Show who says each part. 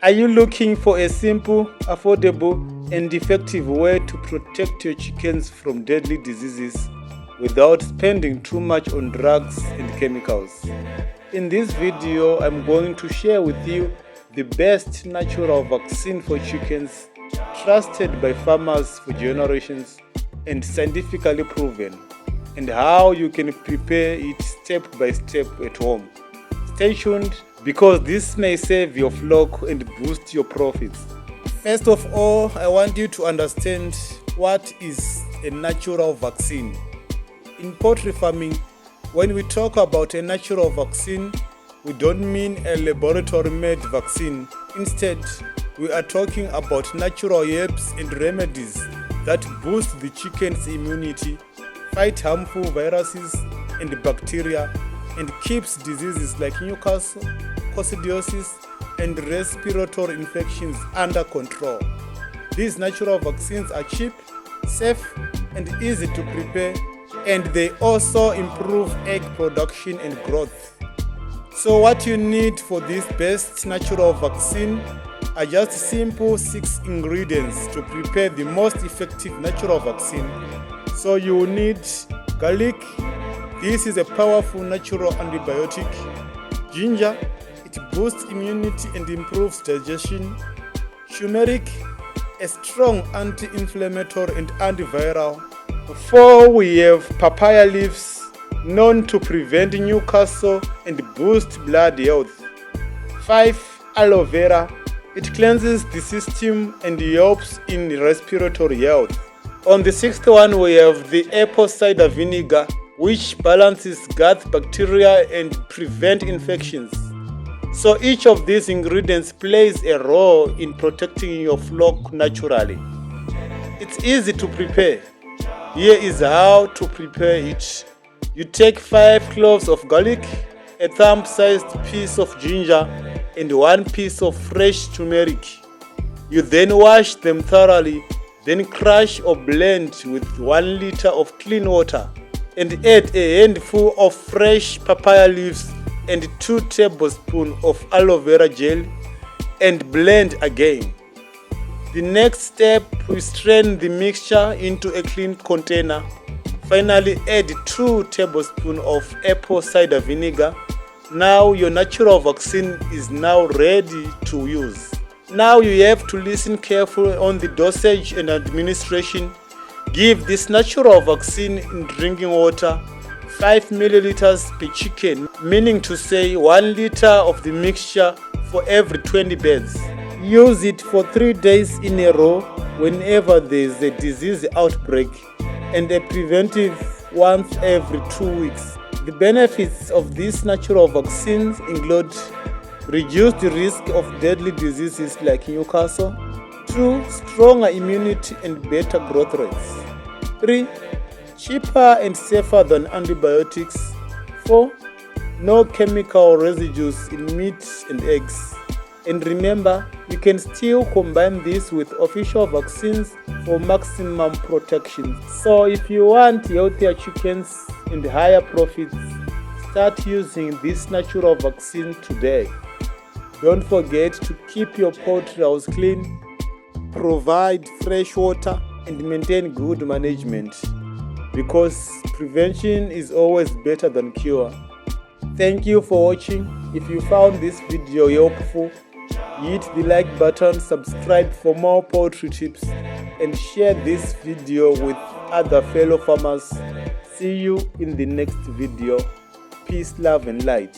Speaker 1: Are you looking for a simple, affordable, and effective way to protect your chickens from deadly diseases without spending too much on drugs and chemicals? In this video, I'm going to share with you the best natural vaccine for chickens, trusted by farmers for generations and scientifically proven, and how you can prepare it step by step at home. Stay tuned, because this may save your flock and boost your profits. First of all, I want you to understand what is a natural vaccine. In poultry farming, when we talk about a natural vaccine, we don't mean a laboratory-made vaccine. Instead, we are talking about natural herbs and remedies that boost the chicken's immunity, fight harmful viruses and bacteria, and keeps diseases like Newcastle, coccidiosis, and respiratory infections under control. These natural vaccines are cheap, safe, and easy to prepare, and they also improve egg production and growth. So what you need for this best natural vaccine are just simple 6 ingredients to prepare the most effective natural vaccine. So you will need garlic. This is a powerful natural antibiotic. Ginger, it boosts immunity and improves digestion. Turmeric, a strong anti-inflammatory and antiviral. 4, we have papaya leaves, known to prevent Newcastle and boost blood health. 5, aloe vera, it cleanses the system and helps in respiratory health. On the 6th one, we have the apple cider vinegar, which balances gut bacteria and prevent infections. So each of these ingredients plays a role in protecting your flock naturally. It's easy to prepare. Here is how to prepare it. You take 5 cloves of garlic, a thumb-sized piece of ginger, and 1 piece of fresh turmeric. You then wash them thoroughly, then crush or blend with 1 liter of clean water, and add a handful of fresh papaya leaves and 2 tablespoons of aloe vera gel, and blend again. The next step, we strain the mixture into a clean container. Finally, add 2 tablespoons of apple cider vinegar. Now your natural vaccine is now ready to use. Now you have to listen carefully on the dosage and administration. Give this natural vaccine in drinking water, 5 milliliters per chicken, meaning to say 1 liter of the mixture for every 20 birds. Use it for 3 days in a row whenever there is a disease outbreak, and a preventive once every 2 weeks. The benefits of these natural vaccines include reduced risk of deadly diseases like Newcastle. 2, stronger immunity and better growth rates. 3, cheaper and safer than antibiotics. 4, no chemical residues in meat and eggs. And remember, you can still combine this with official vaccines for maximum protection. So if you want healthier chickens and higher profits, start using this natural vaccine today. Don't forget to keep your poultry house clean, provide fresh water, and maintain good management, because prevention is always better than cure. Thank you for watching. If you found this video helpful, hit the like button, subscribe for more poultry tips, and share this video with other fellow farmers. See you in the next video. Peace, love, and light.